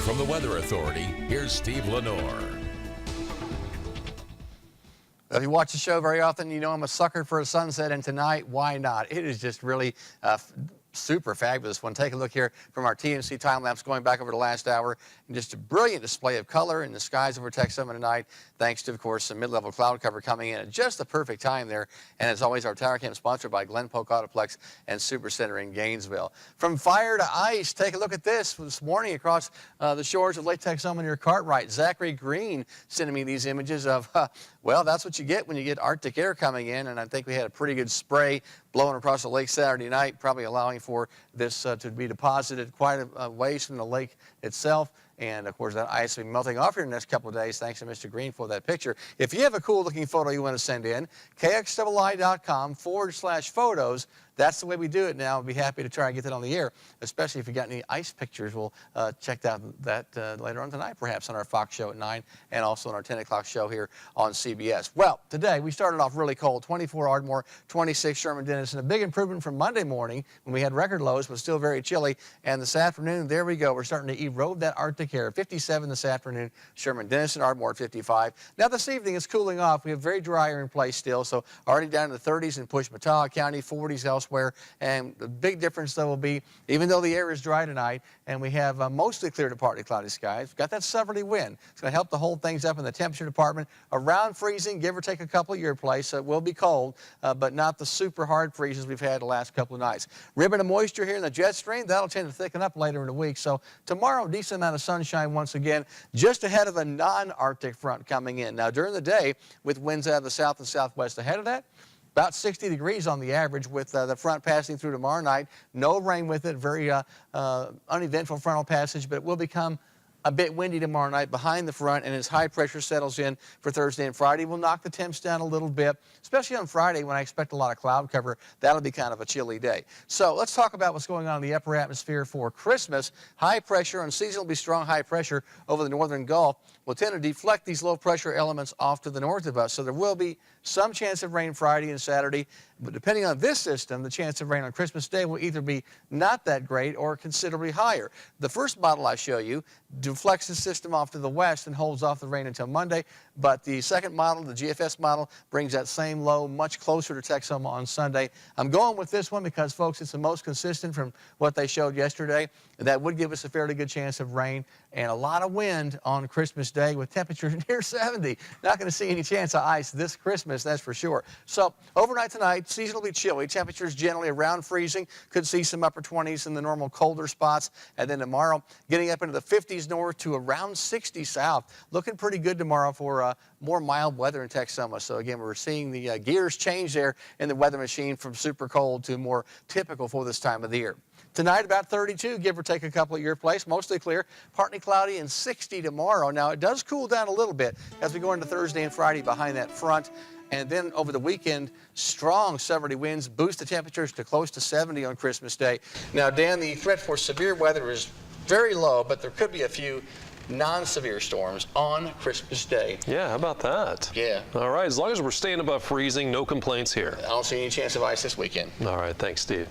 From the Weather Authority, here's Steve LaNore. If you watch the show very often, you know I'm a sucker for a sunset, and tonight, why not? It is just really super fabulous one. Take a look here from our TNC time lapse going back over the last hour, and just a brilliant display of color in the skies over Texoma tonight, thanks to, of course, some mid-level cloud cover coming in at just the perfect time there. And as always, our Tower Cam sponsored by Glen Polk Autoplex and Super Center in Gainesville. From fire to ice, take a look at this morning across the shores of Lake Texoma near Cartwright. Zachary Green sending me these images of, well, that's what you get when you get Arctic air coming in, and I think we had a pretty good spray blowing across the lake Saturday night, probably allowing for this to be deposited quite a ways from the lake itself. And, of course, that ice will be melting off here in the next couple of days. Thanks to Mr. Green for that picture. If you have a cool-looking photo you want to send in, KXII.com/photos. That's the way we do it now. I'll be happy to try and get that on the air, especially if you got any ice pictures. We'll check that later on tonight, perhaps on our Fox show at 9 and also on our 10 o'clock show here on CBS. Well, today we started off really cold, 24 Ardmore, 26 Sherman-Denison. A big improvement from Monday morning when we had record lows, but still very chilly. And this afternoon, there we go. We're starting to erode that Arctic air. 57 this afternoon, Sherman-Denison, Ardmore 55. Now this evening it's cooling off. We have very dry air in place still, so already down in the 30s in Pushmataha County, 40s elsewhere. And the big difference, though, will be, even though the air is dry tonight and we have mostly clear to partly cloudy skies, we've got that southerly wind. It's going to help to hold things up in the temperature department around freezing, give or take a couple of your place. So it will be cold, but not the super hard freezes we've had the last couple of nights. Ribbon of moisture here in the jet stream, that'll tend to thicken up later in the week. So tomorrow, decent amount of sunshine once again, just ahead of a non-Arctic front coming in. Now, during the day, with winds out of the south and southwest ahead of that, about 60 degrees on the average with the front passing through tomorrow night. No rain with it, very uneventful frontal passage, but it will become a bit windy tomorrow night behind the front, and as high pressure settles in for Thursday and Friday, we'll knock the temps down a little bit, especially on Friday when I expect a lot of cloud cover. That'll be kind of a chilly day. So let's talk about what's going on in the upper atmosphere for Christmas. High pressure, unseasonably strong high pressure over the northern Gulf will tend to deflect these low pressure elements off to the north of us. So there will be some chance of rain Friday and Saturday, but depending on this system, the chance of rain on Christmas Day will either be not that great or considerably higher. The first model I show you deflects the system off to the west and holds off the rain until Monday, but the second model, the GFS model, brings that same low much closer to Texoma on Sunday. I'm going with this one because, folks, it's the most consistent from what they showed yesterday. That would give us a fairly good chance of rain and a lot of wind on Christmas Day with temperatures near 70. Not going to see any chance of ice this Christmas, that's for sure. So overnight tonight, seasonally chilly. Temperatures generally around freezing. Could see some upper 20s in the normal colder spots. And then tomorrow, getting up into the 50s north to around 60 south. Looking pretty good tomorrow for more mild weather in Texoma. So again, we're seeing the gears change there in the weather machine from super cold to more typical for this time of the year. Tonight, about 32, give or take a couple at your place. Mostly clear, partly cloudy, and 60 tomorrow. Now, it does cool down a little bit as we go into Thursday and Friday behind that front. And then over the weekend, strong southerly winds boost the temperatures to close to 70 on Christmas Day. Now, Dan, the threat for severe weather is very low, but there could be a few non-severe storms on Christmas Day. Yeah, how about that? Yeah. All right, as long as we're staying above freezing, no complaints here. I don't see any chance of ice this weekend. All right, thanks, Steve.